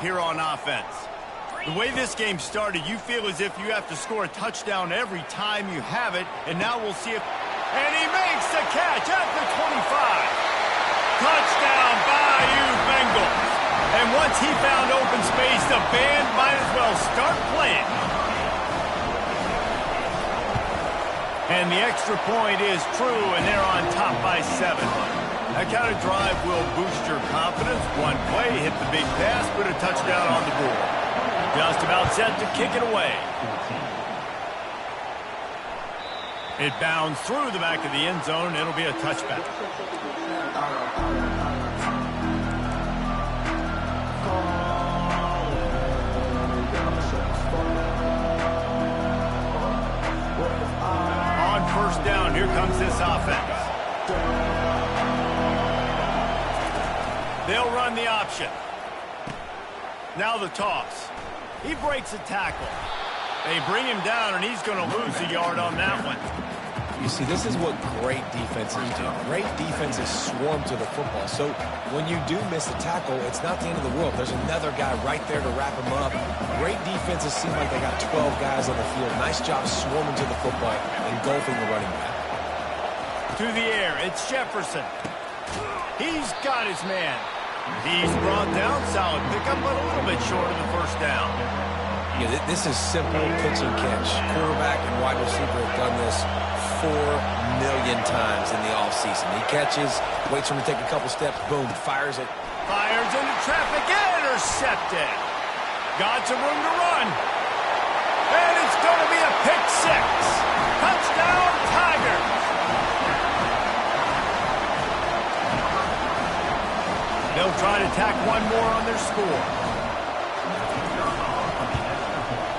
here on offense. The way this game started, you feel as if you have to score a touchdown every time you have it, and now we'll see if... And he makes the catch at the 25. Touchdown, Bayou Bengals. And once he found open space, the band might as well start playing. And the extra point is true, and they're on top by 7. That kind of drive will boost your confidence. One play, hit the big pass, put a touchdown on the board. Just about set to kick it away. It bounds through the back of the end zone. It'll be a touchback. On first down, here comes this offense. They'll run the option. Now the toss. He breaks a tackle. They bring him down, and he's going to lose a yard on that one. You see, this is what great defenses do. Great defenses swarm to the football. So when you do miss a tackle, it's not the end of the world. There's another guy right there to wrap him up. Great defenses seem like they got 12 guys on the field. Nice job swarming to the football, engulfing the running back. To the air, it's Jefferson. He's got his man. He's brought down, solid pickup, but a little bit short of the first down. Yeah, this is simple pitch and catch. Quarterback and wide receiver have done this 4 million times in the offseason. He catches, waits for him to take a couple steps, boom, fires it. Fires into traffic, intercepted. Got some room to run. And it's going to be a pick 6. Touchdown, Tigers. They'll try to tack one more on their score.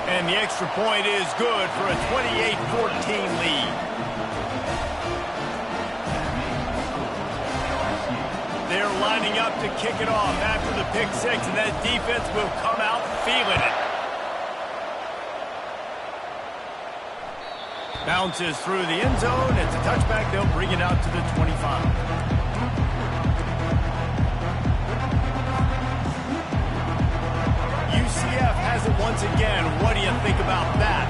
And the extra point is good for a 28-14 lead. They're lining up to kick it off after the pick 6, and that defense will come out feeling it. Bounces through the end zone. It's a touchback. They'll bring it out to the 25. UCF has it once again. What do you think about that?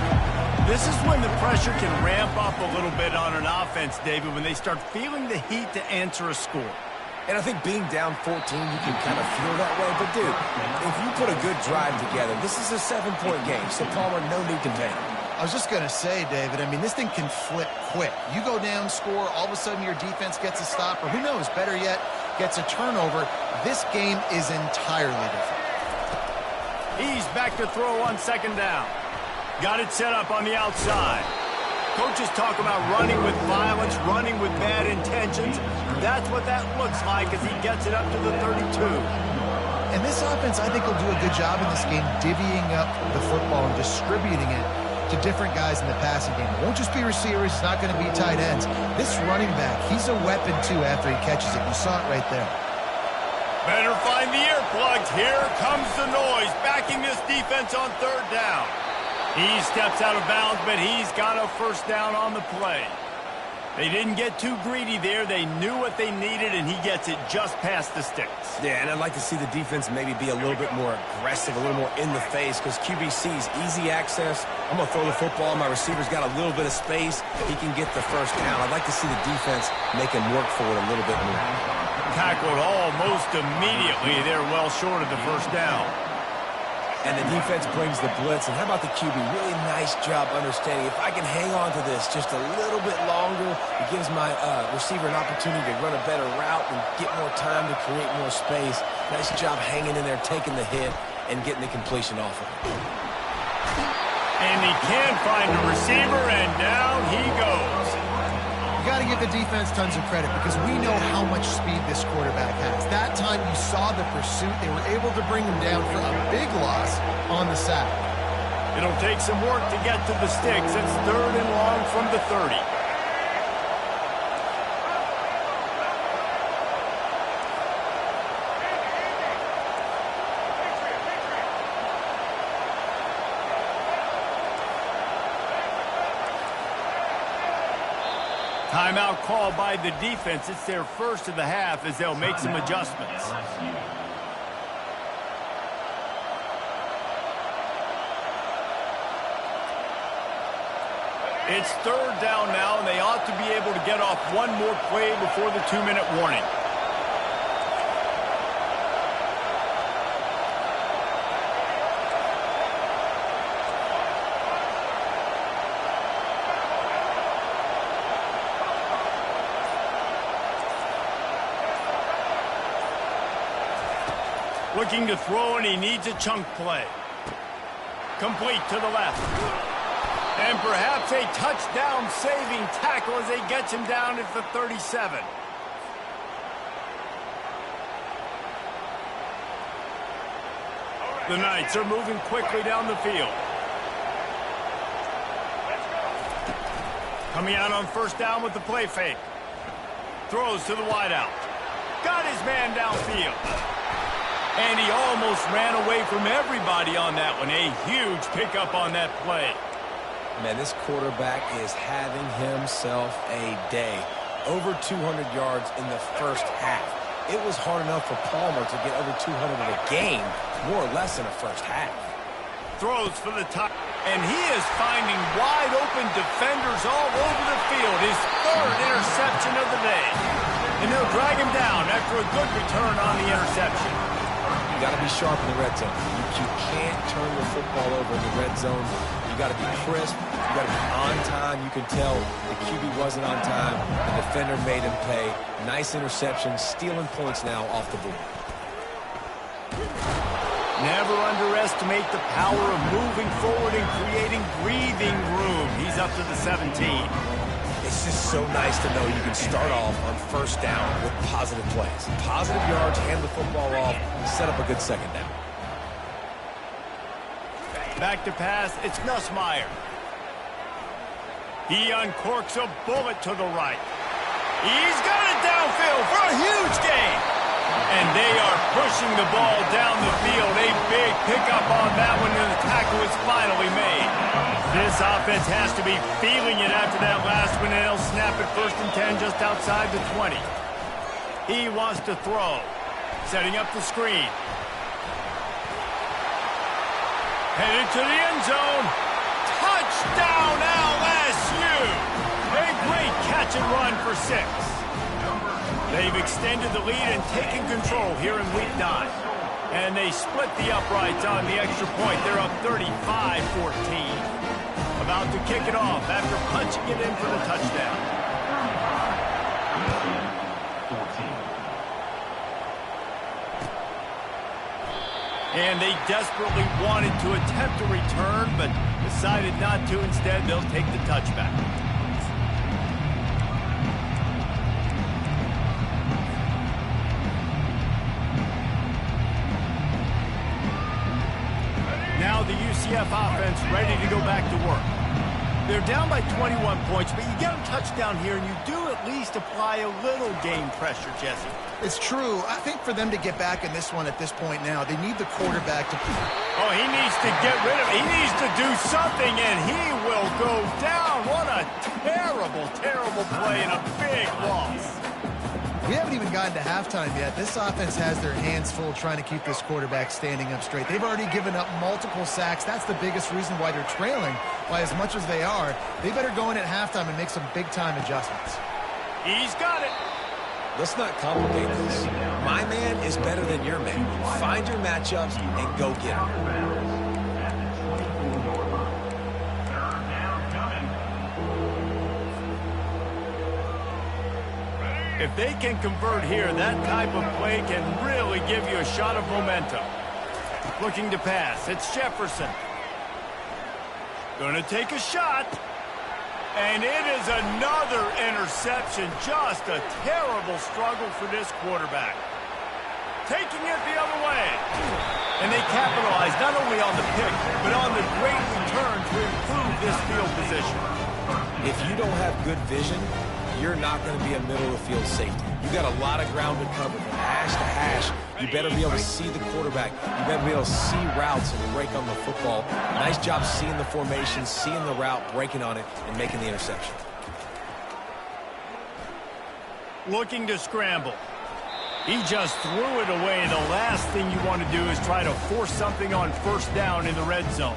This is when the pressure can ramp up a little bit on an offense, David, when they start feeling the heat to answer a score. And I think being down 14, you can kind of feel that way. But, dude, if you put a good drive together, this is a 7-point game. So, Palmer, no need to panic. I was just going to say, David, I mean, this thing can flip quick. You go down, score, all of a sudden your defense gets a stop, or who knows, better yet, gets a turnover. This game is entirely different. He's back to throw on second down. Got it set up on the outside. Coaches talk about running with violence, running with bad intentions. That's what that looks like as he gets it up to the 32. And this offense, I think, will do a good job in this game divvying up the football and distributing it to different guys in the passing game. It won't just be receivers. It's not going to be tight ends. This running back, he's a weapon, too, after he catches it. You saw it right there. Better find the earplugs. Here comes the noise, backing this defense on third down. He steps out of bounds, but he's got a first down on the play. They didn't get too greedy there. They knew what they needed, and he gets it just past the sticks. Yeah, and I'd like to see the defense maybe be a little bit more aggressive, a little more in the face, because QBC's easy access. I'm going to throw the football. My receiver's got a little bit of space. He can get the first down. I'd like to see the defense make him work for it a little bit more. Tackled almost immediately. They're well short of the first down. And the defense brings the blitz. And how about the QB? Really nice job understanding. If I can hang on to this just a little bit longer, it gives my receiver an opportunity to run a better route and get more time to create more space. Nice job hanging in there, taking the hit, and getting the completion off of it. And he can find the receiver, and down he goes. You got to give the defense tons of credit because we know how much speed this quarterback has. That time you saw the pursuit. They were able to bring him down for a big loss on the sack. It'll take some work to get to the sticks. It's 3rd and long from the 30. Timeout called by the defense. It's their first of the half as they'll make some adjustments. It's third down now, and they ought to be able to get off one more play before the 2-minute warning. Looking to throw, and he needs a chunk play. Complete to the left. And perhaps a touchdown-saving tackle as they get him down at the 37. The Knights are moving quickly down the field. Coming out on first down with the play fake. Throws to the wideout. Got his man downfield. And he almost ran away from everybody on that one. A huge pickup on that play. Man, this quarterback is having himself a day. Over 200 yards in the first half. It was hard enough for Palmer to get over 200 in a game, more or less in the first half. Throws for the top. And he is finding wide open defenders all over the field. His third interception of the day. And they'll drag him down after a good return on the interception. You got to be sharp in the red zone. You can't turn the football over in the red zone. You got to be crisp. You got to be on time. You can tell the QB wasn't on time. The defender made him pay. Nice interception, stealing points now off the board. Never underestimate the power of moving forward and creating breathing room. He's up to the 17. It's just so nice to know you can start off on first down with positive plays. Positive yards, hand the football off, set up a good second down. Back to pass, it's Nussmeier. He uncorks a bullet to the right. He's got it downfield for a huge gain. And they are pushing the ball down the field. A big pickup on that one, and the tackle is finally made. This offense has to be feeling it after that last one, and they'll snap it 1st and 10 just outside the 20. He wants to throw. Setting up the screen. Headed to the end zone. Touchdown, LSU! A great catch and run for 6. They've extended the lead and taken control here in Week 9. And they split the uprights on the extra point. They're up 35-14. About to kick it off after punching it in for the touchdown. And they desperately wanted to attempt a return, but decided not to. Instead, they'll take the touchback. Now the UCF offense ready to go back to work. They're down by 21 points, but you get a touchdown here, and you do at least apply a little game pressure, Jesse. It's true. I think for them to get back in this one at this point now, they need the quarterback to... Oh, he needs to get rid of it. He needs to do something, and he will go down. What a terrible, terrible play and a big loss. We haven't even gotten to halftime yet. This offense has their hands full trying to keep this quarterback standing up straight. They've already given up multiple sacks. That's the biggest reason why they're trailing by as much as they are. They better go in at halftime and make some big-time adjustments. He's got it. Let's not complicate this. My man is better than your man. Find your matchups and go get them. If they can convert here, that type of play can really give you a shot of momentum. Looking to pass. It's Jefferson. Going to take a shot. And it is another interception. Just a terrible struggle for this quarterback. Taking it the other way. And they capitalize not only on the pick, but on the great return to improve this field position. If you don't have good vision, you're not going to be a middle-of-the-field safety. You got a lot of ground to cover from hash to hash. You better be able to see the quarterback. You better be able to see routes and break on the football. Nice job seeing the formation, seeing the route, breaking on it, and making the interception. Looking to scramble. He just threw it away. The last thing you want to do is try to force something on first down in the red zone.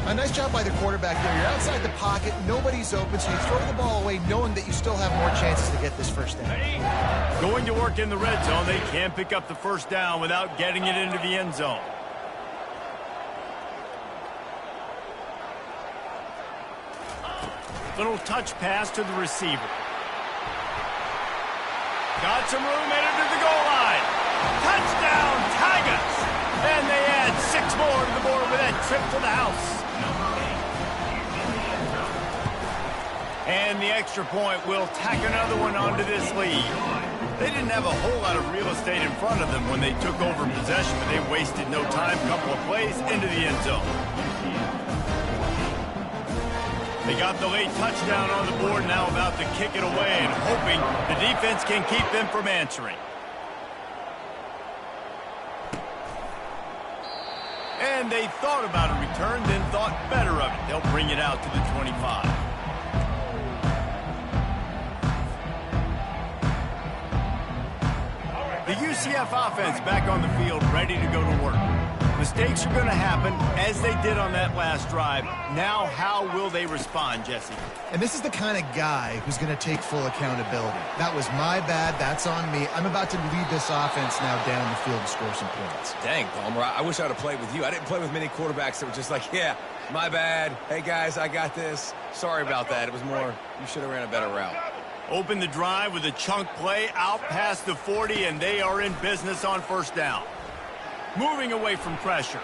A nice job by the quarterback there. You're outside the pocket, nobody's open, so you throw the ball away knowing that you still have more chances to get this first down. Going to work in the red zone, they can't pick up the first down without getting it into the end zone. Little touch pass to the receiver. Got some room, headed to the goal line. Touchdown, Tigers! And they add 6 more to the board with that trip to the house. And the extra point will tack another one onto this lead. They didn't have a whole lot of real estate in front of them when they took over possession, but they wasted no time. Couple of plays into the end zone. They got the late touchdown on the board, now about to kick it away and hoping the defense can keep them from answering. And they thought about a return, then thought better of it. They'll bring it out to the 25. The UCF offense back on the field, ready to go to work. Mistakes are going to happen, as they did on that last drive. Now, how will they respond, Jesse? And this is the kind of guy who's going to take full accountability. That was my bad. That's on me. I'm about to lead this offense now down the field and score some points. Dang, Palmer, I wish I would have played with you. I didn't play with many quarterbacks that were just like, yeah, my bad. Hey, guys, I got this. Sorry about that. It was more, you should have ran a better route. Open the drive with a chunk play out past the 40, and they are in business on first down. Moving away from pressure.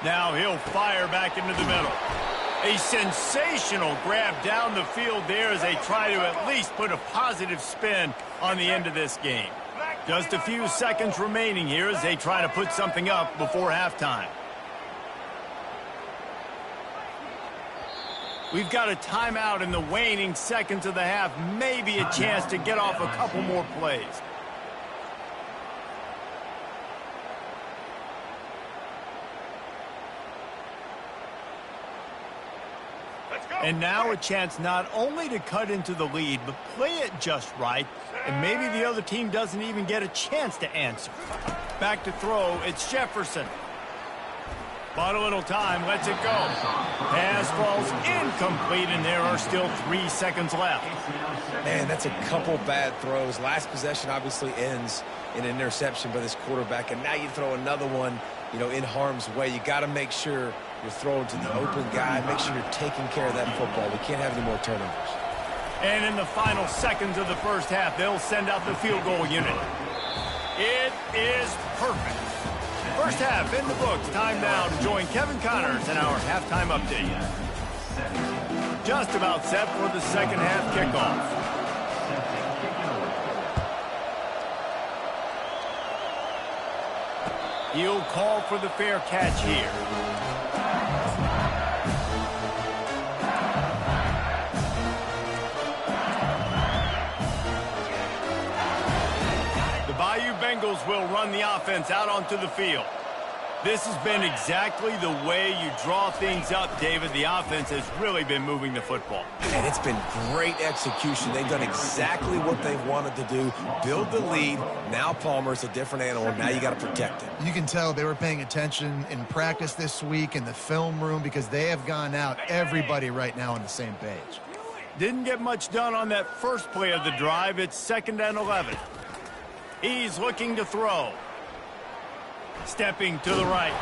Now he'll fire back into the middle. A sensational grab down the field there as they try to at least put a positive spin on the end of this game. Just a few seconds remaining here as they try to put something up before halftime. We've got a timeout in the waning seconds of the half. Maybe a chance to get off a couple more plays. And now a chance not only to cut into the lead, but play it just right, and maybe the other team doesn't even get a chance to answer. Back to throw, it's Jefferson. Bought a little time, lets it go. Pass falls incomplete, and there are still 3 seconds left. Man, that's a couple bad throws. Last possession obviously ends in an interception by this quarterback, and now you throw another one, in harm's way. You got to make sure you're throwing to the open guy. Make sure you're taking care of that football. We can't have any more turnovers. And in the final seconds of the first half, they'll send out the field goal unit. It is perfect. First half in the books. Time now to join Kevin Connors in our halftime update. Just about set for the second half kickoff. He'll call for the fair catch here. The Bayou Bengals will run the offense out onto the field. This has been exactly the way you draw things up, David. The offense has really been moving the football. And it's been great execution. They've done exactly what they've wanted to do. Build the lead. Now Palmer's a different animal. Now you got to protect it. You can tell they were paying attention in practice this week in the film room because they have gone out, everybody right now on the same page. Didn't get much done on that first play of the drive. It's 2nd and 11. He's looking to throw. Stepping to the right.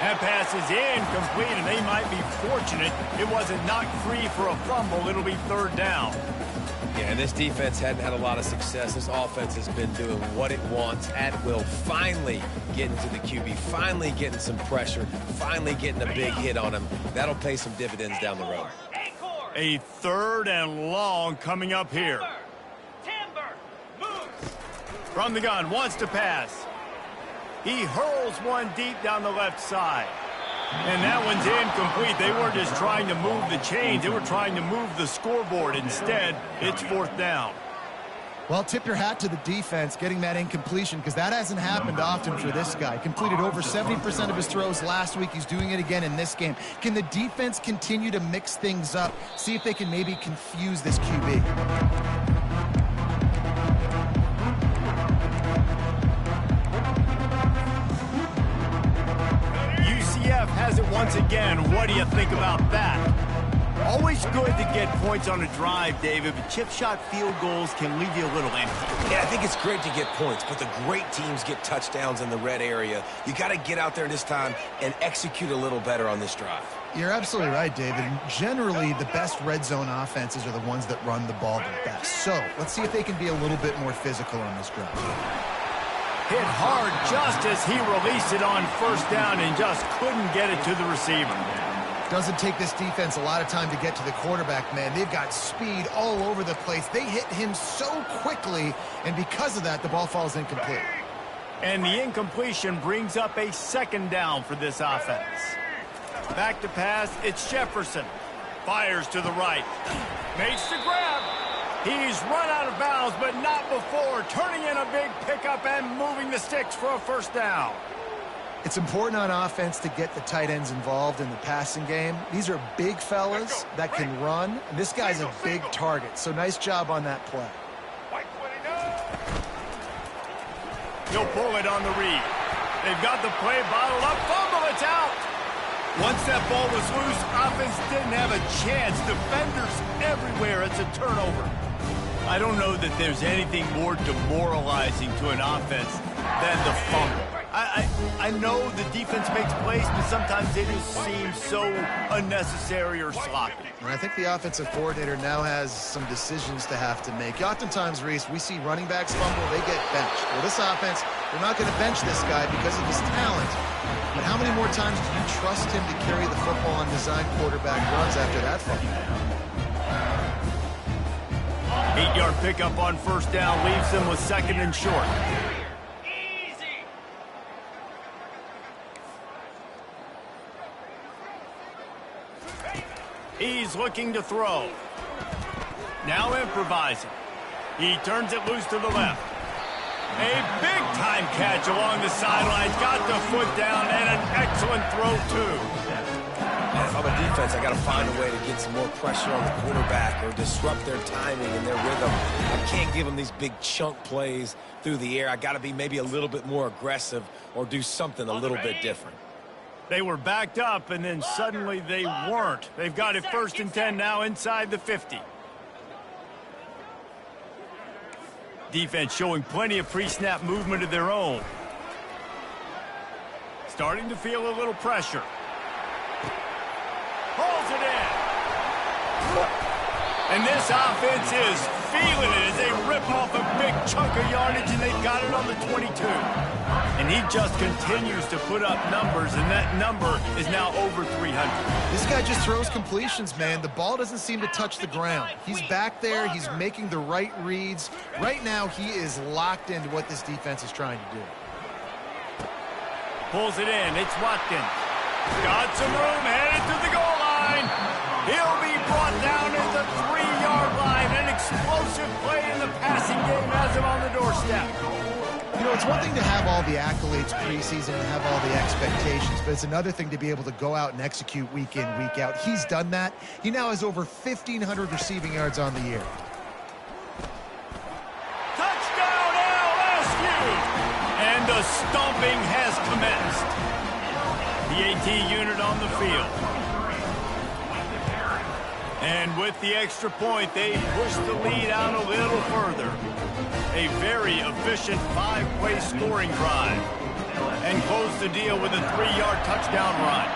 That pass is incomplete, and they might be fortunate it wasn't knocked free for a fumble. It'll be 3rd down. Yeah, and this defense hadn't had a lot of success. This offense has been doing what it wants at will. Finally getting to the QB, finally getting some pressure, finally getting a big hit on him. That'll pay some dividends down the road. A 3rd and long coming up here. From the gun, wants to pass. He hurls one deep down the left side. And that one's incomplete. They weren't just trying to move the chains. They were trying to move the scoreboard. Instead, it's 4th down. Well, tip your hat to the defense getting that incompletion because that hasn't happened often for this guy. Completed over 70% of his throws last week. He's doing it again in this game. Can the defense continue to mix things up? See if they can maybe confuse this QB. has it once again. What do you think about that? Always good to get points on a drive, David, but chip shot field goals can leave you a little empty. Yeah, I think it's great to get points, but the great teams get touchdowns in the red area. You got to get out there this time and execute a little better on this drive. You're absolutely right, David. Generally, the best red zone offenses are the ones that run the ball the best. So let's see if they can be a little bit more physical on this drive. Hit hard just as he released it on first down and just couldn't get it to the receiver. Doesn't take this defense a lot of time to get to the quarterback, man. They've got speed all over the place. They hit him so quickly, and because of that, the ball falls incomplete. And the incompletion brings up a second down for this offense. Back to pass, it's Jefferson. Fires to the right. Makes the grab. He's run out of bounds, but not before. Turning in a big pickup and moving the sticks for a first down. It's important on offense to get the tight ends involved in the passing game. These are big fellas that can run. And this guy's a big target, so nice job on that play. He'll pull it on the read. They've got the play bottled up. Fumble, it's out. Once that ball was loose, offense didn't have a chance. Defenders everywhere. It's a turnover. I don't know that there's anything more demoralizing to an offense than the fumble. I know the defense makes plays, but sometimes they just seem so unnecessary or sloppy. And I think the offensive coordinator now has some decisions to have to make. Oftentimes, Reese, we see running backs fumble, they get benched. Well, this offense, they're not going to bench this guy because of his talent. But how many more times do you trust him to carry the football on design quarterback runs after that fumble? 8-yard pickup on first down leaves them with second and short. He's looking to throw. Now improvising. He turns it loose to the left. A big-time catch along the sidelines. Got the foot down and an excellent throw, too. And if I'm a defense, I got to find a way to get some more pressure on the quarterback or disrupt their timing and their rhythm. I can't give them these big chunk plays through the air. I got to be maybe a little bit more aggressive or do something a little bit different. They were backed up, and then suddenly they weren't. They've got it 1st and 10 now inside the 50. Defense showing plenty of pre-snap movement of their own. Starting to feel a little pressure. Pulls it in. And this offense is feeling it as they rip off a big chunk of yardage, and they've got it on the 22. And he just continues to put up numbers, and that number is now over 300. This guy just throws completions, man. The ball doesn't seem to touch the ground. He's back there. He's making the right reads. Right now, he is locked into what this defense is trying to do. Pulls it in. It's Watkins. Got some room, headed to the goal line. He'll be brought down at the 3-yard line. An explosive play in the passing game has him on the doorstep. You know, it's one thing to have all the accolades preseason and have all the expectations, but it's another thing to be able to go out and execute week in, week out. He's done that. He now has over 1,500 receiving yards on the year. Touchdown, LSU! And the stomping has commenced. The AT unit on the field. And with the extra point, they push the lead out a little further. A very efficient 5-play scoring drive. And close the deal with a 3-yard touchdown run.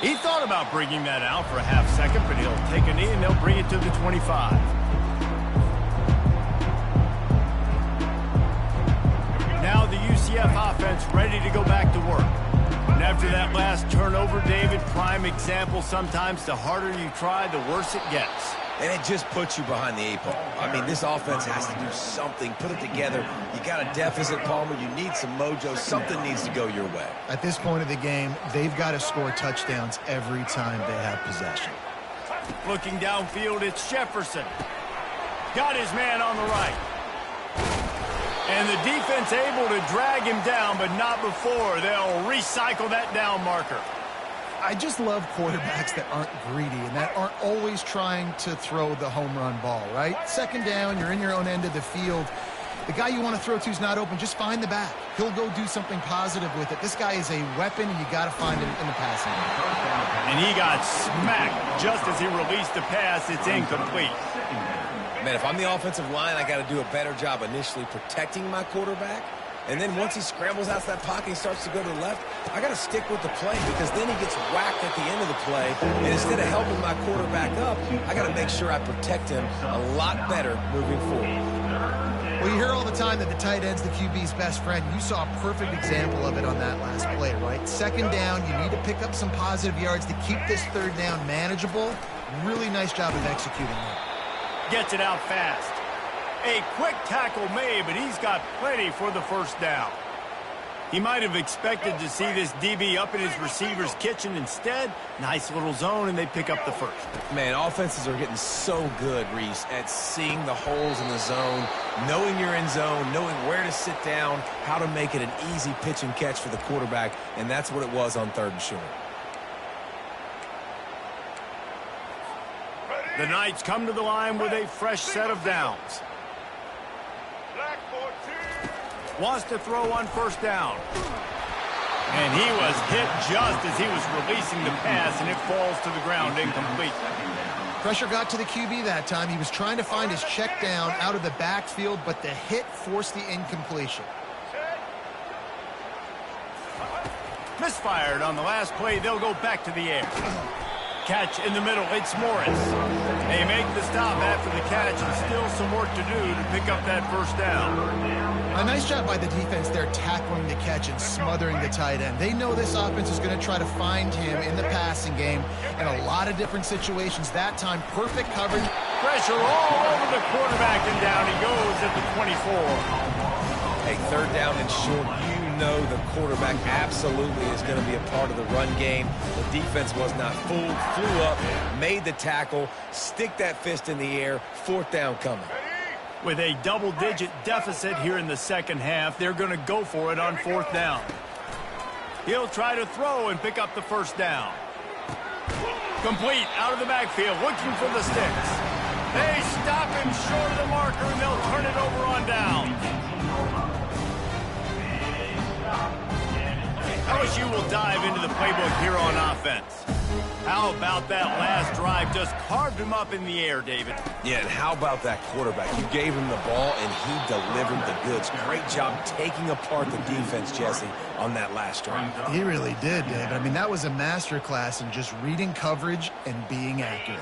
He thought about bringing that out for a half second, but he'll take a knee and they'll bring it to the 25. Now the UCF offense ready to go back to work. And after that last turnover, David, prime example, sometimes the harder you try, the worse it gets. And it just puts you behind the 8 ball. I mean, this offense has to do something, put it together. You got a deficit, Palmer. You need some mojo. Something needs to go your way. At this point of the game, they've got to score touchdowns every time they have possession. Looking downfield, it's Jefferson. Got his man on the right. And the defense able to drag him down, but not before. They'll recycle that down marker. I just love quarterbacks that aren't greedy and that aren't always trying to throw the home run ball, right? Second down, you're in your own end of the field. The guy you want to throw to is not open. Just find the back. He'll go do something positive with it. This guy is a weapon, and you got to find him in the passing game. And he got smacked just as he released the pass. It's incomplete. Man, if I'm the offensive line, I got to do a better job initially protecting my quarterback. And then once he scrambles out of that pocket and starts to go to the left, I got to stick with the play because then he gets whacked at the end of the play. And instead of helping my quarterback up, I got to make sure I protect him a lot better moving forward. Well, you hear all the time that the tight end's the QB's best friend. You saw a perfect example of it on that last play, right? Second down, you need to pick up some positive yards to keep this third down manageable. Really nice job of executing that. Gets it out fast. A quick tackle made, but he's got plenty for the first down. He might have expected to see this DB up in his receiver's kitchen. Instead, nice little zone, and they pick up the first. Man, offenses are getting so good, Reese, at seeing the holes in the zone, knowing you're in zone, knowing where to sit down, how to make it an easy pitch and catch for the quarterback, and that's what it was on 3rd and short. The Knights come to the line with a fresh set of downs. Wants to throw on first down. And he was hit just as he was releasing the pass, and it falls to the ground incomplete. Pressure got to the QB that time. He was trying to find his check down out of the backfield, but the hit forced the incompletion. Misfired on the last play. They'll go back to the air. Catch in the middle. It's Morris. They make the stop after the catch, and still some work to do to pick up that first down. A nice job by the defense there, tackling the catch and smothering the tight end. They know this offense is going to try to find him in the passing game in a lot of different situations. That time, perfect coverage. Pressure all over the quarterback, and down he goes at the 24. Hey, 3rd down and short. You know the quarterback absolutely is going to be a part of the run game. The defense was not fooled, flew up, made the tackle, stick that fist in the air, 4th down coming. With a double-digit deficit here in the second half, they're going to go for it on 4th down. He'll try to throw and pick up the first down. Complete out of the backfield, looking for the sticks. They stop him short of the marker, and they'll turn it over on down. LSU will dive into the playbook here on offense. How about that last drive? Just carved him up in the air, David. Yeah, and how about that quarterback? You gave him the ball, and he delivered the goods. Great job taking apart the defense, Jesse, on that last drive. He really did, David. I mean, that was a masterclass in just reading coverage and being accurate.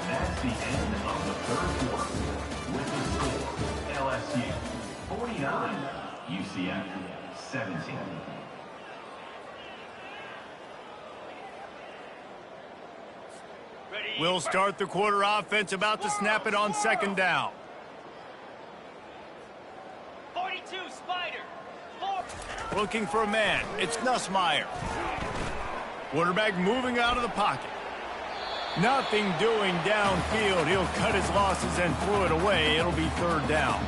That's the end of the 3rd quarter. With the score, LSU 49, UCF 17. We'll start the quarter offense, about to snap it on 2nd down. 42, Spider. Looking for a man. It's Nussmeier. Quarterback moving out of the pocket. Nothing doing downfield. He'll cut his losses and throw it away. It'll be 3rd down.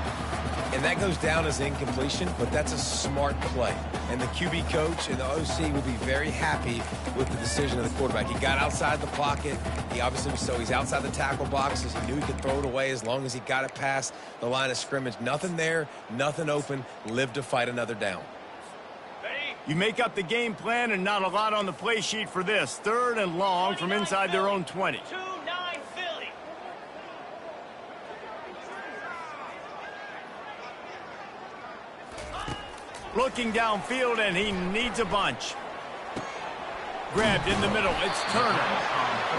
And that goes down as incompletion, but that's a smart play. And the QB coach and the OC will be very happy with the decision of the quarterback. He got outside the pocket. He obviously, so he's outside the tackle boxes. He knew he could throw it away as long as he got it past the line of scrimmage. Nothing there, nothing open. Live to fight another down. You make up the game plan, and not a lot on the play sheet for this. 3rd and long from inside their own 20. 2-9 Philly. Looking downfield, and he needs a bunch. Grabbed in the middle. It's Turner.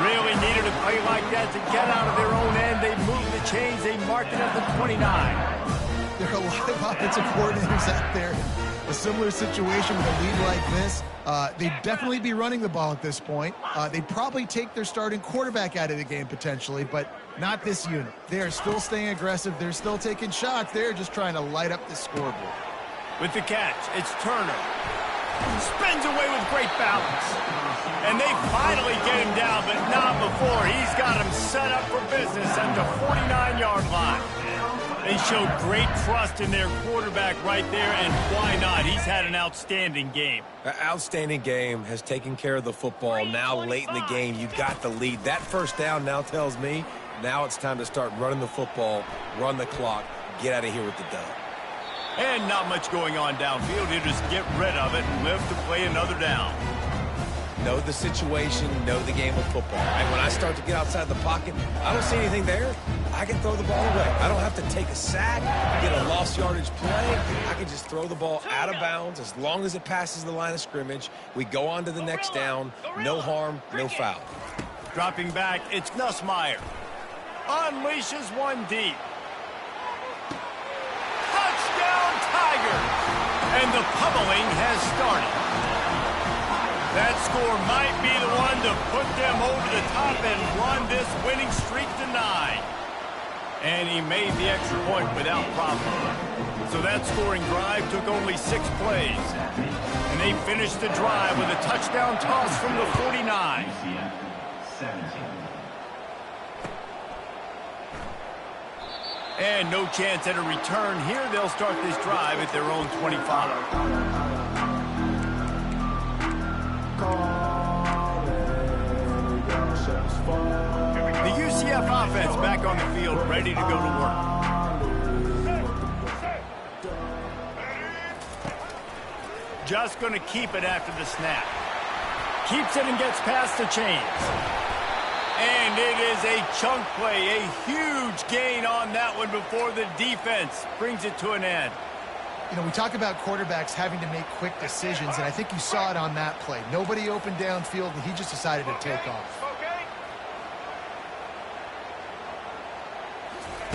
Really needed a play like that to get out of their own end. They moved the chains. They marked it at the 29. There are a lot of offensive coordinators out there. A similar situation with a lead like this. They'd definitely be running the ball at this point. They'd probably take their starting quarterback out of the game potentially, but not this unit. They are still staying aggressive. They're still taking shots. They're just trying to light up the scoreboard. With the catch, it's Turner. Spins away with great balance. And they finally get him down, but not before. He's got him set up for business at the 49-yard line. They showed great trust in their quarterback right there, and why not? He's had an outstanding game. An outstanding game, has taken care of the football. Now late in the game, you got the lead. That first down now tells me now it's time to start running the football, run the clock, get out of here with the dub. And not much going on downfield. He'll just get rid of it and live to play another down. Know the situation, know the game of football. Right? When I start to get outside the pocket, I don't see anything there, I can throw the ball away. I don't have to take a sack, get a lost yardage play. I can just throw the ball out of bounds as long as it passes the line of scrimmage. We go on to the next down. No harm, no foul. Dropping back, it's Nussmeier. Unleashes one deep. Touchdown, Tiger! And the pummeling has started. That score might be the one to put them over the top and run this winning streak to 9. And he made the extra point without problem. So that scoring drive took only 6 plays. And they finished the drive with a touchdown toss from the 49. UCF 17. And no chance at a return here. They'll start this drive at their own 25. The UCF offense back on the field, ready to go to work. Just going to keep it after the snap. Keeps it and gets past the chains. And it is a chunk play, a huge gain on that one before the defense brings it to an end. You know, we talk about quarterbacks having to make quick decisions, and I think you saw it on that play. Nobody opened downfield, and he just decided to take off.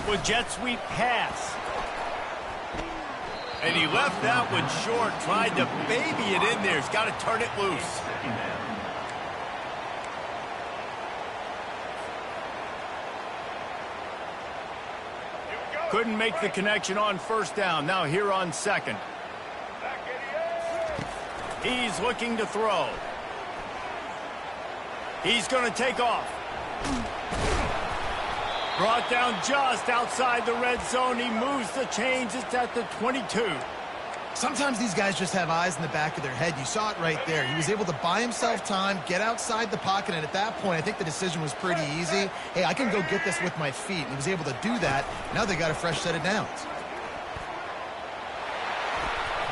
With jet sweep pass. And he left that one short, tried to baby it in there. He's got to turn it loose. Couldn't make the connection on first down. Now here on second. He's looking to throw. He's going to take off. Brought down just outside the red zone. He moves the chains. It's at the 22. Sometimes these guys just have eyes in the back of their head. You saw it right there. He was able to buy himself time, get outside the pocket, and at that point, I think the decision was pretty easy. Hey, I can go get this with my feet. And he was able to do that. Now they got a fresh set of downs.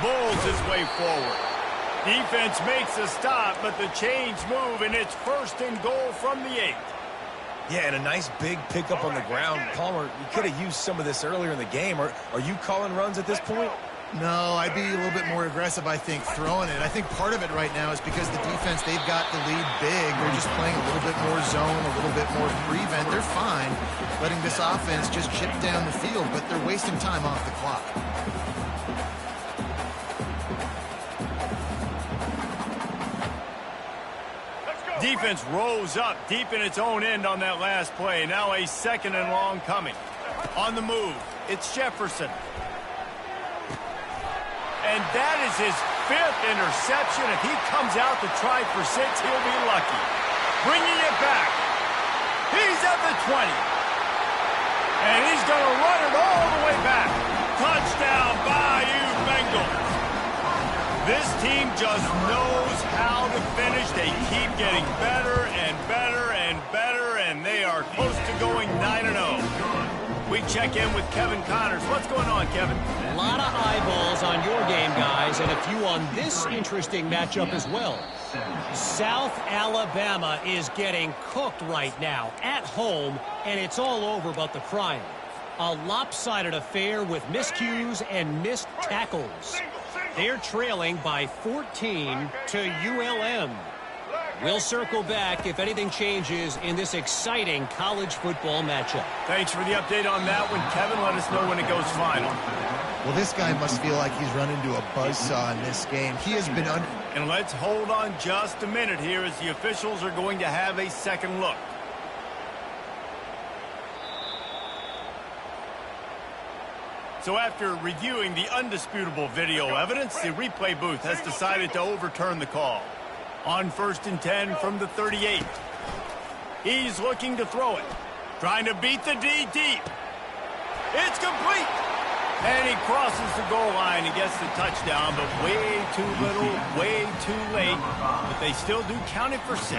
Bulls his way forward. Defense makes a stop, but the chains move, and it's 1st and goal from the 8. Yeah, and a nice big pickup on the ground. Palmer, you could have used some of this earlier in the game. Are you calling runs at this point? No, I'd be a little bit more aggressive, I think, throwing it. I think part of it right now is because the defense, they've got the lead big. They're just playing a little bit more zone, a little bit more prevent. They're fine letting this offense just chip down the field, but they're wasting time off the clock. Defense rose up deep in its own end on that last play. Now a 2nd and long coming. On the move, it's Jefferson. And that is his 5th interception. If he comes out to try for 6, he'll be lucky. Bringing it back. He's at the 20. And he's going to run it all the way back. Touchdown, Bayou Bengals. This team just knows how to finish. They keep getting better and better and better, and they are close to going 9-0. We check in with Kevin Connors. What's going on, Kevin? A lot of eyeballs on your game, guys, and a few on this interesting matchup as well. South Alabama is getting cooked right now at home, and it's all over but the crying. A lopsided affair with miscues and missed tackles. They're trailing by 14 to ULM. We'll circle back if anything changes in this exciting college football matchup. Thanks for the update on that one, Kevin. Let us know when it goes final. Well, this guy must feel like he's run into a buzzsaw in this game. He has been under... And let's hold on just a minute here as the officials are going to have a second look. So after reviewing the undisputable video evidence, the replay booth has decided to overturn the call. On 1st and 10 from the 38. He's looking to throw it. Trying to beat the D deep. It's complete. And he crosses the goal line and gets the touchdown, but way too little, way too late. But they still do count it for 6.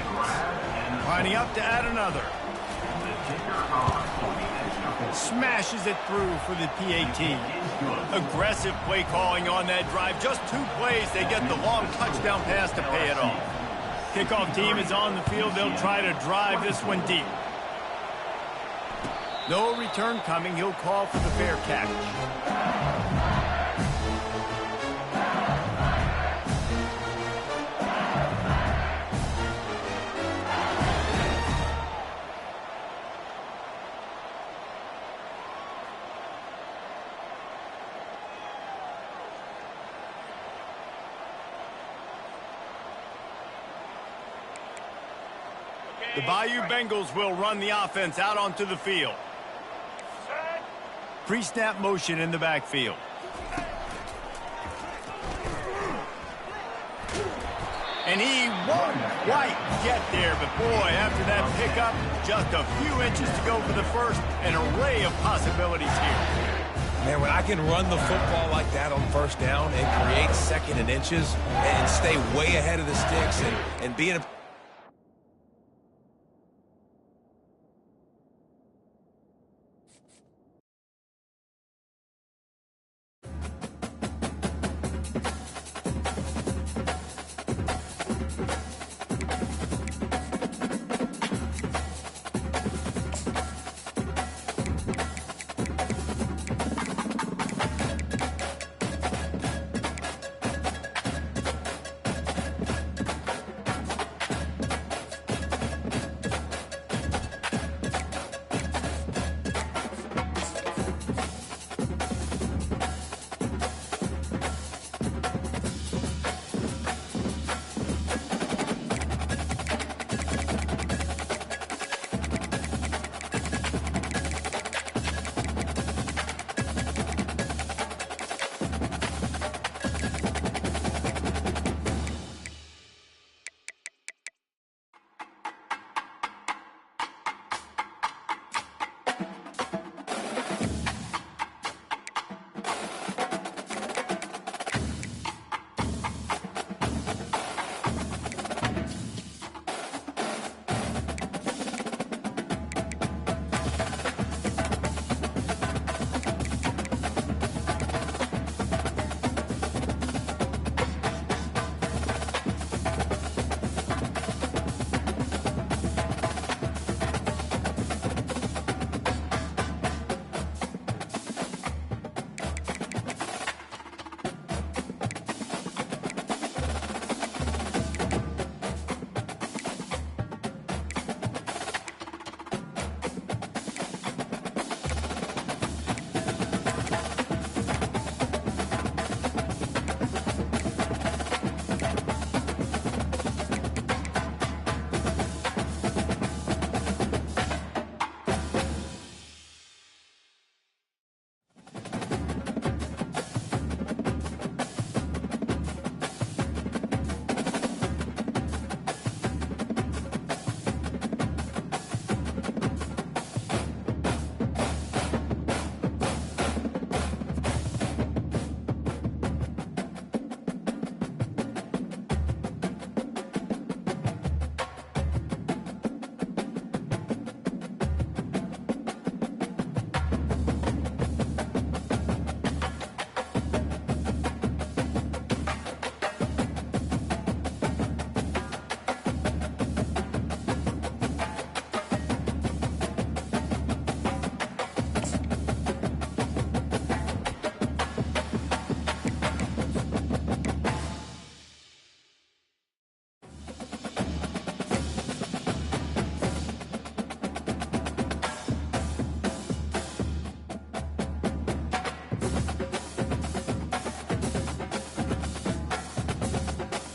Lining up to add another. Smashes it through for the PAT. Aggressive play calling on that drive. Just 2 plays, they get the long touchdown pass to pay it off. Kickoff team is on the field. They'll try to drive this one deep. No return coming. He'll call for the fair catch. The Bayou Bengals will run the offense out onto the field. Pre-snap motion in the backfield. And he won't quite get there, but boy, after that pickup, just a few inches to go for the first. An array of possibilities here. Man, when I can run the football like that on first down and create second and inches and stay way ahead of the sticks and be in a